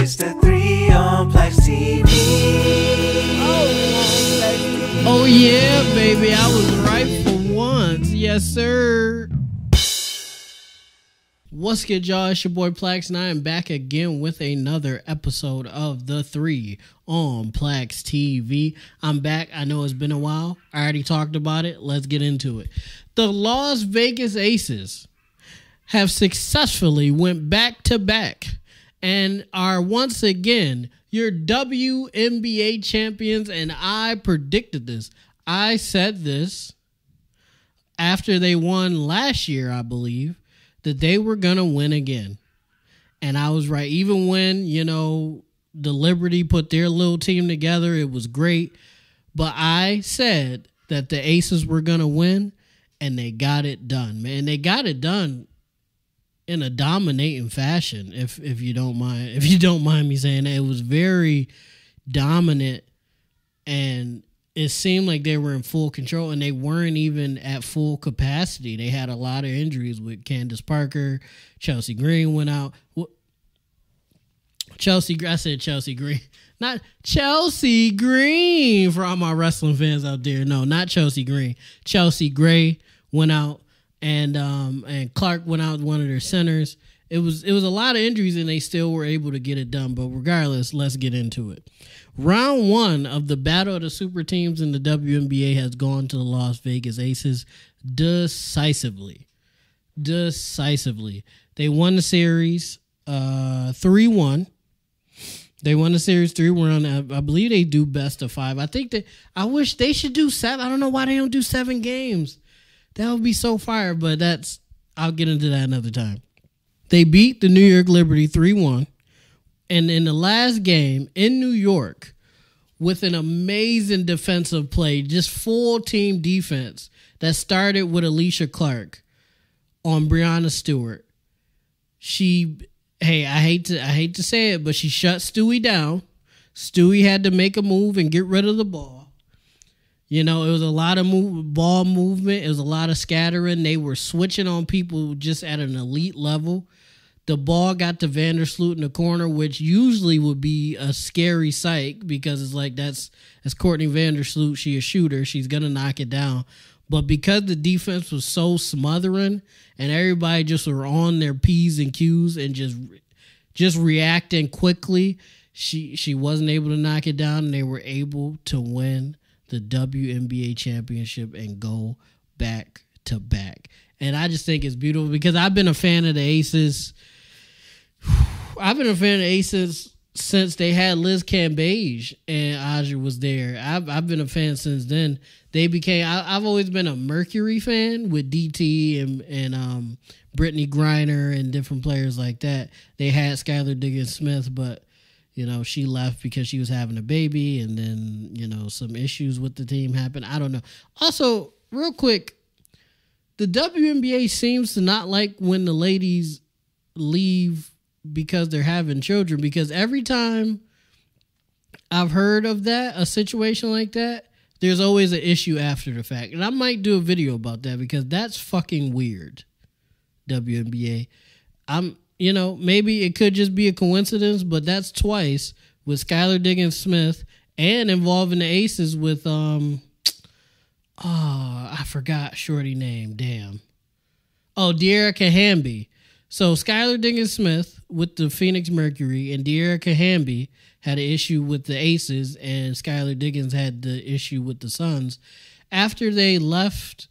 It's the 3 on PLAXtv. Oh yeah, baby, I was right for once. Yes, sir. What's good, y'all? It's your boy PLAX, and I am back again with another episode of the 3 on PLAXtv. I'm back. I know it's been a while. I already talked about it. Let's get into it. The Las Vegas Aces have successfully went back-to-back and are once again your WNBA champions, and I predicted this. I said this after they won last year, I believe, that they were going to win again. And I was right. Even when, the Liberty put their little team together, it was great. But I said that the Aces were going to win, and they got it done, man. They got it done in a dominating fashion, if you don't mind. If you don't mind me saying that, it was very dominant, and it seemed like they were in full control, and they weren't even at full capacity. They had a lot of injuries with Candace Parker. Chelsea Green went out. I said Chelsea Green. Not Chelsea Green for all my wrestling fans out there. No, not Chelsea Green. Chelsea Gray went out, and Clark went out, one of their centers. It was a lot of injuries, and they still were able to get it done. But regardless, let's get into it. Round 1 of the Battle of the Super Teams in the WNBA has gone to the Las Vegas Aces decisively. They won the series 3-1. They won the series 3-1. I believe they do best of 5. I wish they should do 7. I don't know why they don't do 7 games. That would be so fire, but I'll get into that another time. They beat the New York Liberty 3-1. And in the last game in New York, with an amazing defensive play, just full team defense that started with Alicia Clark on Breanna Stewart. I hate to say it, but she shut Stewie down. Stewie had to make a move and get rid of the ball. It was a lot of ball movement. It was a lot of scattering. They were switching on people just at an elite level. The ball got to Vandersloot in the corner, which usually would be a scary sight because it's like that's Courtney Vandersloot. She's a shooter. She's going to knock it down. But because the defense was so smothering and everybody just were on their P's and Q's and just reacting quickly, she wasn't able to knock it down, and they were able to win the WNBA championship and go back to back. And I just think it's beautiful because I've been a fan of the Aces. Since they had Liz Cambage and Aja was there. I've been a fan since then. I've always been a Mercury fan with DT and Brittany Griner and different players like that. They had Skylar Diggins-Smith, but she left because she was having a baby, and then some issues with the team happened. I don't know. Also, real quick, the WNBA seems to not like when the ladies leave because they're having children, because every time I've heard of a situation like that, there's always an issue after the fact. And I might do a video about that because that's fucking weird, WNBA. Maybe it could just be a coincidence, but that's twice with Skylar Diggins-Smith and involving the Aces with, I forgot shorty name, damn. Oh, De'Erica Hamby. So Skylar Diggins-Smith with the Phoenix Mercury and De'Erica Hamby had an issue with the Aces, and Skylar Diggins had the issue with the Suns. After they left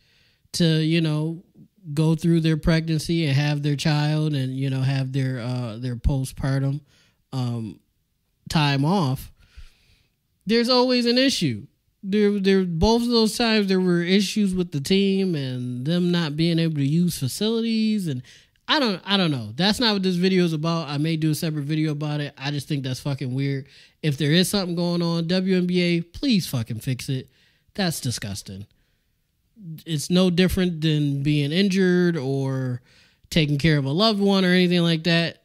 to, go through their pregnancy and have their child and, have their postpartum time off, there's always an issue. There both of those times there were issues with the team and them not being able to use facilities, and I don't know. That's not what this video is about. I may do a separate video about it. I just think that's fucking weird. If there is something going on, WNBA, please fucking fix it. That's disgusting. It's no different than being injured or taking care of a loved one or anything like that.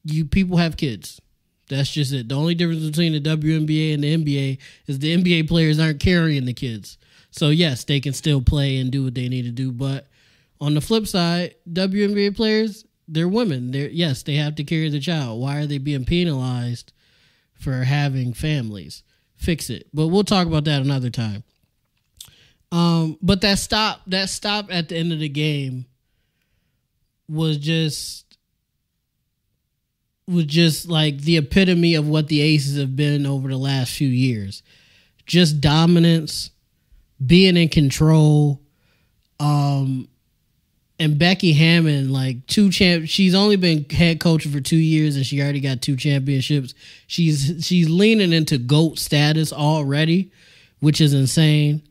You people have kids. That's just it. The only difference between the WNBA and the NBA is the NBA players aren't carrying the kids. So yes, they can still play and do what they need to do, but on the flip side, WNBA players, they're women. Yes, they have to carry the child. Why are they being penalized for having families? Fix it. But we'll talk about that another time. But that stop at the end of the game was just like the epitome of what the Aces have been over the last few years. Just dominance, being in control. And Becky Hammon, like she's only been head coach for 2 years and she already got 2 championships. She's leaning into GOAT status already, which is insane.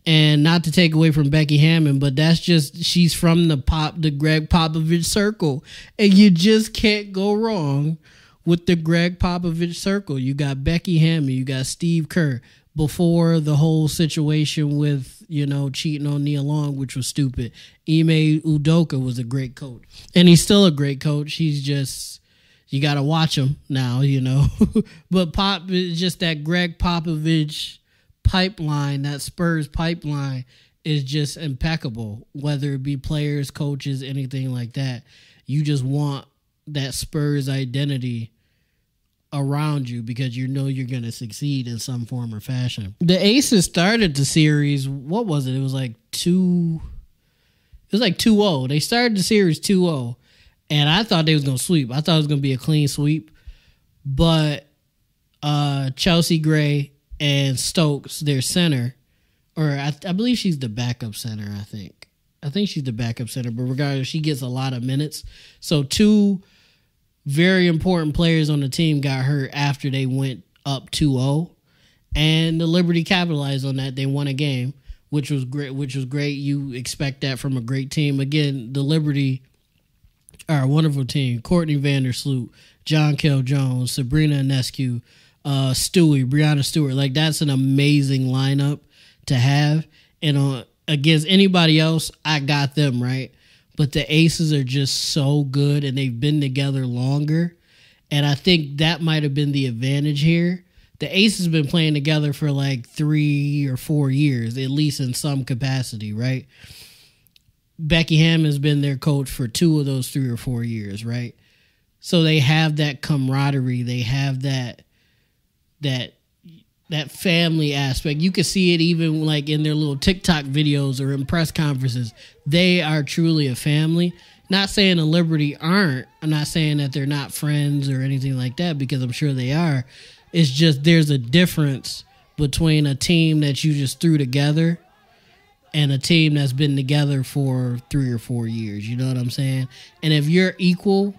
And not to take away from Becky Hammon, but that's just, she's from the Greg Popovich circle. And you just can't go wrong with the Greg Popovich circle. You got Becky Hammon, you got Steve Kerr. Before the whole situation with, cheating on Nia Long, which was stupid. Ime Udoka was a great coach. And he's still a great coach. He's just, you got to watch him now, But Pop is just that Greg Popovich pipeline, that Spurs pipeline is just impeccable. Whether it be players, coaches, anything like that. You just want that Spurs identity around you because you know you're going to succeed in some form or fashion. The Aces started the series, what was it? It was like 2-0. They started the series 2-0, and I thought they was going to sweep. I thought it was going to be a clean sweep, but Chelsea Gray and Stokes, their center, or I believe she's the backup center, I think she's the backup center, but regardless, she gets a lot of minutes. So 2 very important players on the team got hurt after they went up 2-0, and the Liberty capitalized on that. They won a game, which was great. You expect that from a great team. Again, the Liberty are a wonderful team. Courtney Vandersloot, John Kell Jones, Sabrina Ionescu, Brianna Stewart. Like, that's an amazing lineup to have. And against anybody else, I got them, right? But the Aces are just so good, and they've been together longer. And I think that might have been the advantage here. The Aces have been playing together for like 3 or 4 years, at least in some capacity, right? Becky Hammon's been their coach for 2 of those 3 or 4 years, right? So they have that camaraderie. They have that family aspect. You can see it even like in their little TikTok videos or in press conferences. They are truly a family. Not saying the Liberty aren't. I'm not saying that they're not friends or anything like that, because I'm sure they are. It's just there's a difference between a team that you just threw together and a team that's been together for 3 or 4 years. You know what I'm saying? And if you're equal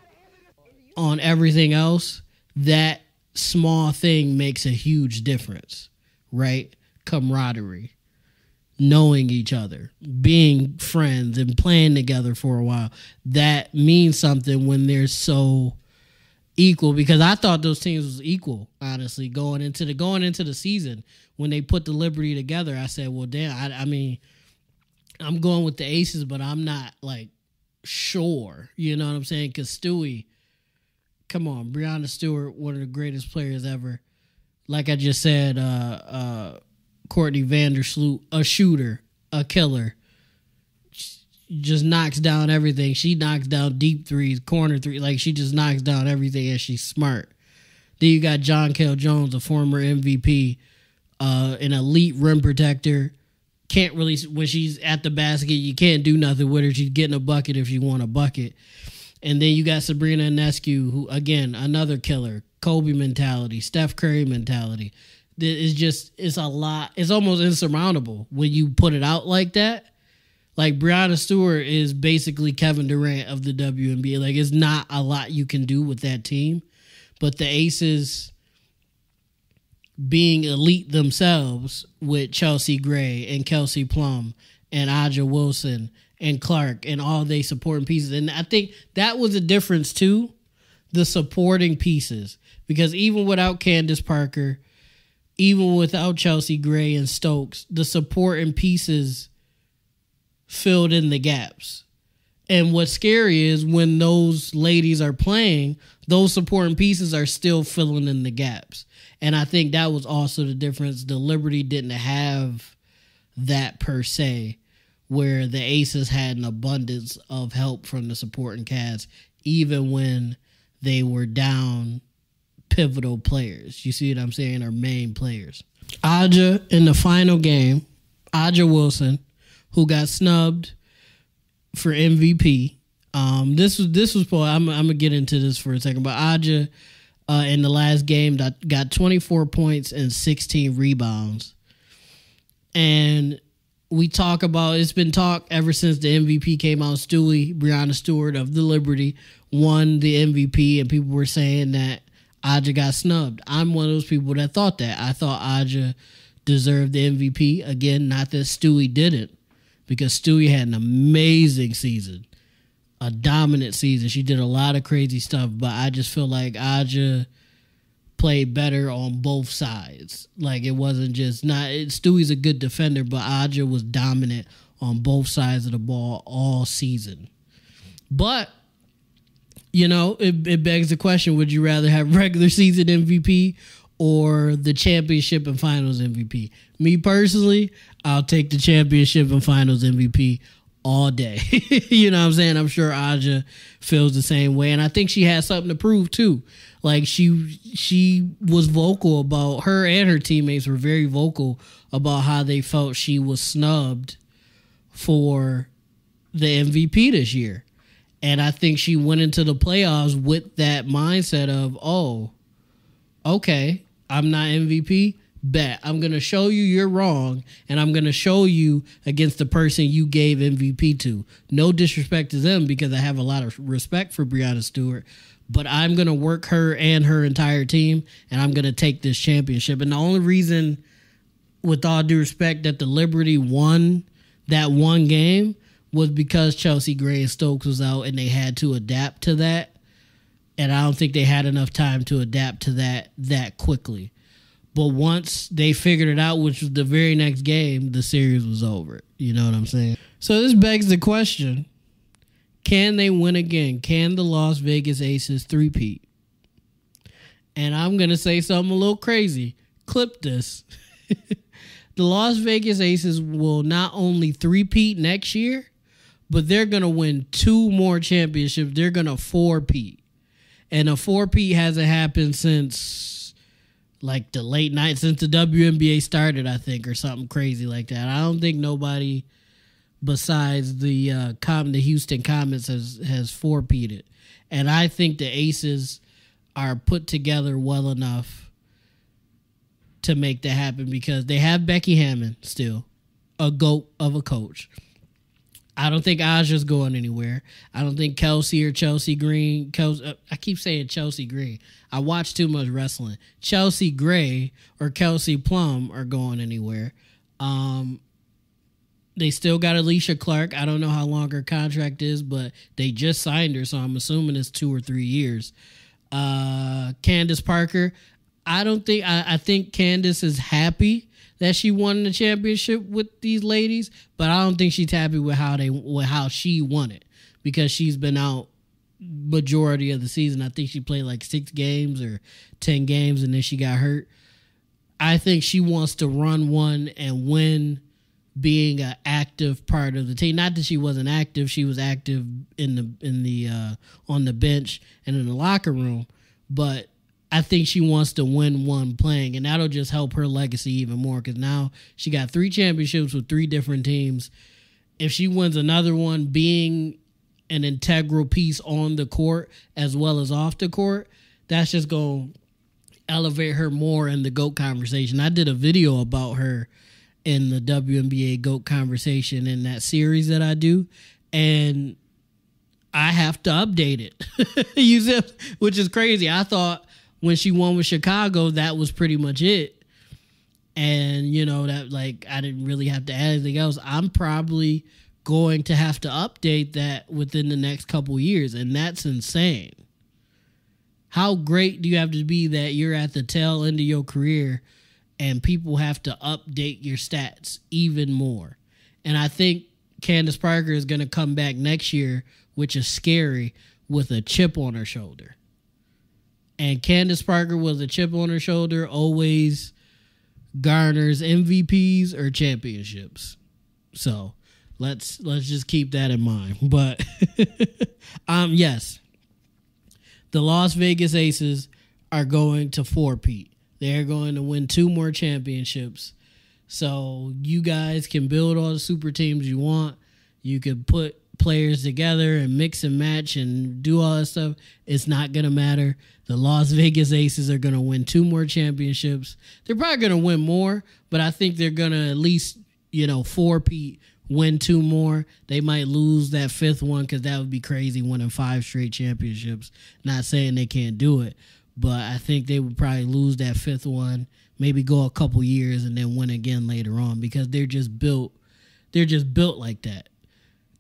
on everything else, that small thing makes a huge difference, right? Camaraderie, knowing each other, being friends and playing together for a while. That means something when they're so equal, because I thought those teams was equal, honestly, going into the season. When they put the Liberty together, I said, well, damn, I mean, I'm going with the Aces, but I'm not like sure, you know what I'm saying? Because Stewie, come on, Brianna Stewart, one of the greatest players ever. Like I just said, Courtney Vandersloot, a shooter, a killer. Just knocks down everything. She knocks down deep threes, corner threes. Like, she just knocks down everything, and she's smart. Then you got John Kell Jones, a former MVP, an elite rim protector. Can't really, when she's at the basket, you can't do nothing with her. She's getting a bucket if you want a bucket. And then you got Sabrina Ionescu, who, again, another killer. Kobe mentality, Steph Curry mentality. It's a lot. It's almost insurmountable when you put it out like that. Like, Brianna Stewart is basically Kevin Durant of the WNBA. Like, it's not a lot you can do with that team. But the Aces being elite themselves with Chelsea Gray and Kelsey Plum and Aja Wilson and Clark and all they supporting pieces. And I think that was a difference too, the supporting pieces. Because even without Candace Parker, even without Chelsea Gray and Stokes, the supporting pieces filled in the gaps. And what's scary is when those ladies are playing, those supporting pieces are still filling in the gaps. And I think that was also the difference. The Liberty didn't have that per se, where the Aces had an abundance of help from the supporting cast, even when they were down pivotal players. You see what I'm saying? Or main players. Aja in the final game, Aja Wilson, who got snubbed for MVP. This was I'm gonna get into this for a second, but Aja in the last game got 24 points and 16 rebounds. And we talk about, it's been talk ever since the MVP came out. Stewie, Breonna Stewart of the Liberty, won the MVP, and people were saying that Aja got snubbed. I'm one of those people that thought that. I thought Aja deserved the MVP. Again, not that Stewie didn't, because Stewie had an amazing season, a dominant season. She did a lot of crazy stuff, but I just feel like Aja played better on both sides. Like, it wasn't just Stewie's a good defender, but Aja was dominant on both sides of the ball all season. But, you know, it begs the question, would you rather have regular season MVP or the championship and finals MVP? Me personally, I'll take the championship and finals MVP all day. You know what I'm saying? I'm sure Aja feels the same way. And I think she has something to prove too. Like, she was vocal about, her and her teammates were very vocal about how they felt she was snubbed for the MVP this year. And I think she went into the playoffs with that mindset of, oh, okay, I'm not MVP. Bet. I'm going to show you you're wrong, and I'm going to show you against the person you gave MVP to. No disrespect to them, because I have a lot of respect for Breonna Stewart, but I'm going to work her and her entire team, and I'm going to take this championship. And the only reason, with all due respect, that the Liberty won that one game was because Chelsea Gray and Stokes was out, and they had to adapt to that. And I don't think they had enough time to adapt to that quickly. But once they figured it out, which was the very next game, the series was over. You know what I'm saying? So this begs the question, can they win again? Can the Las Vegas Aces three-peat? And I'm going to say something a little crazy. Clip this. The Las Vegas Aces will not only three-peat next year, but they're going to win 2 more championships. They're going to four-peat. And a four-peat hasn't happened since, like, the late night, since the WNBA started, I think, or something crazy like that. I don't think nobody besides the Houston Comets has four-peated. And I think the Aces are put together well enough to make that happen, because they have Becky Hammond still, a GOAT of a coach. I don't think Aja's going anywhere. I don't think Kelsey or Chelsea Green. I keep saying Chelsea Green. I watch too much wrestling. Chelsea Gray or Kelsey Plum are going anywhere. They still got Alicia Clark. I don't know how long her contract is, but they just signed her, so I'm assuming it's 2 or 3 years. Candace Parker. I think Candace is happy that she won the championship with these ladies, but I don't think she's happy with how she won it, because she's been out majority of the season. I think she played like 6 games or 10 games, and then she got hurt. I think she wants to run one and win, being an active part of the team. Not that she wasn't active; she was active in the on the bench and in the locker room, but I think she wants to win one playing, and that'll just help her legacy even more, because now she got 3 championships with 3 different teams. If she wins another one, being an integral piece on the court as well as off the court, that's just going to elevate her more in the GOAT conversation. I did a video about her in the WNBA GOAT conversation in that series that I do, and I have to update it, which is crazy. I thought when she won with Chicago, that was pretty much it. And, you know, that, like, I didn't really have to add anything else. I'm probably going to have to update that within the next couple years, and that's insane. How great do you have to be that you're at the tail end of your career and people have to update your stats even more? And I think Candace Parker is going to come back next year, which is scary, with a chip on her shoulder. And Candace Parker with a chip on her shoulder always garners MVPs or championships. So Let's just keep that in mind. But yes, the Las Vegas Aces are going to four-peat. They're going to win 2 more championships. So you guys can build all the super teams you want. You could put players together and mix and match and do all that stuff. It's not going to matter. The Las Vegas Aces are going to win 2 more championships. They're probably going to win more, but I think they're going to at least, four-peat, win 2 more. They might lose that 5th one because that would be crazy, winning 5 straight championships. Not saying they can't do it, but I think they would probably lose that 5th one, maybe go a couple years and then win again later on because they're just built like that.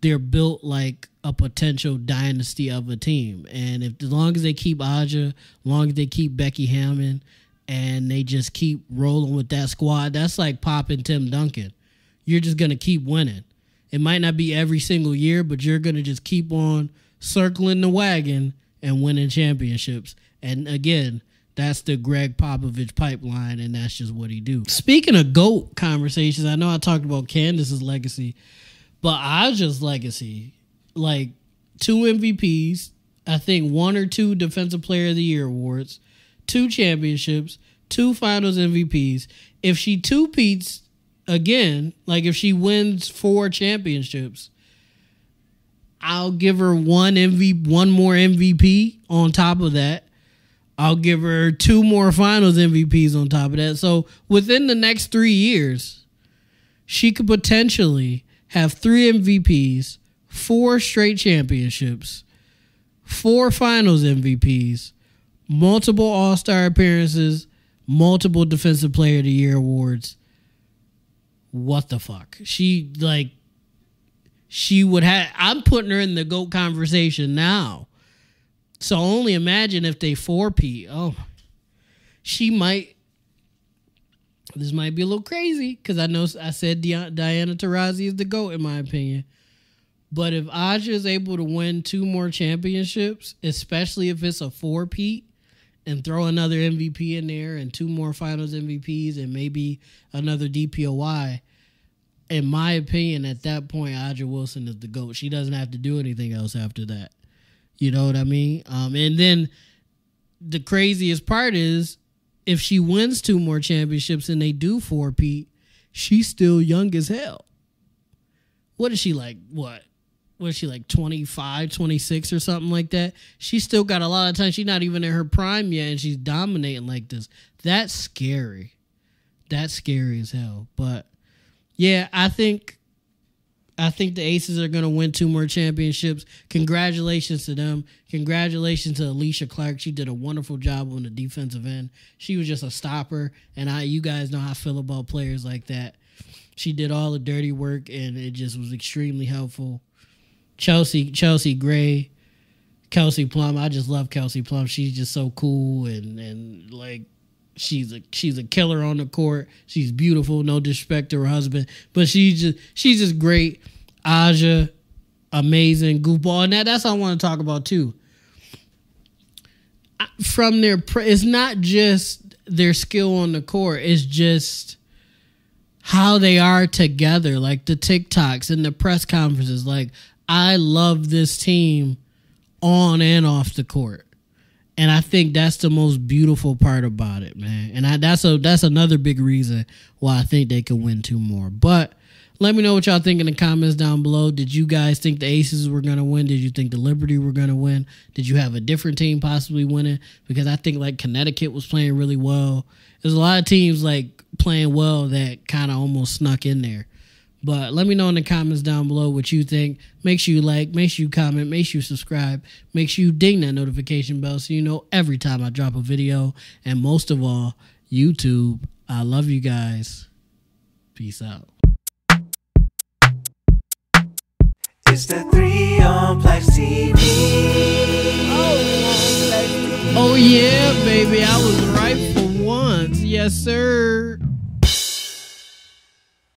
They're built like a potential dynasty of a team. And as long as they keep Aja, as long as they keep Becky Hammond, and they just keep rolling with that squad, that's like popping Tim Duncan. You're just going to keep winning. It might not be every single year, but you're going to just keep on circling the wagon and winning championships. And again, that's the Greg Popovich pipeline, and that's just what he do. Speaking of GOAT conversations, I know I talked about Candace's legacy, but Aja's legacy, like 2 MVPs, I think 1 or 2 Defensive Player of the Year awards, 2 championships, 2 Finals MVPs. If she two-peats again, like if she wins 4 championships, I'll give her one more MVP on top of that. I'll give her 2 more Finals MVPs on top of that. So within the next 3 years, she could potentially have 3 MVPs, 4 straight championships, 4 Finals MVPs, multiple All-Star appearances, multiple Defensive Player of the Year awards. What the fuck? She would have. I'm putting her in the GOAT conversation now. So only imagine if they four-peat. Oh, she might. This might be a little crazy because I know I said Diana Taurasi is the GOAT in my opinion. But if Aja is able to win 2 more championships, especially if it's a four-peat, and throw another MVP in there and 2 more Finals MVPs and maybe another DPOY, in my opinion, at that point, Aja Wilson is the GOAT. She doesn't have to do anything else after that. You know what I mean? And then the craziest part is if she wins 2 more championships and they do four-peat, she's still young as hell. What is she like? What is she like 25, 26 or something like that? She's still got a lot of time. She's not even in her prime yet and she's dominating like this. That's scary. That's scary as hell. But yeah, I think the Aces are going to win 2 more championships. Congratulations to them. Congratulations to Alicia Clark. She did a wonderful job on the defensive end. She was just a stopper, and you guys know how I feel about players like that. She did all the dirty work, and it just was extremely helpful. Chelsea Gray, Kelsey Plum. I just love Kelsey Plum. She's just so cool, and like she's a killer on the court. She's beautiful. No disrespect to her husband, but she's just great. Aja, amazing goofball, and that's what I want to talk about too. From it's not just their skill on the court. It's just how they are together, like the TikToks and the press conferences. Like, I love this team on and off the court. And I think that's the most beautiful part about it, man. And that's another big reason why I think they can win 2 more. But let me know what y'all think in the comments down below. Did you guys think the Aces were going to win? Did you think the Liberty were going to win? Did you have a different team possibly winning? Because I think like Connecticut was playing really well. There's a lot of teams like playing well that kind of almost snuck in there. But let me know in the comments down below what you think. Make sure you like, make sure you comment, make sure you subscribe, make sure you ding that notification bell so you know every time I drop a video. And most of all, YouTube, I love you guys. Peace out. It's the 3 on PLAXtv. Oh yeah, baby, I was right for once. Yes, sir.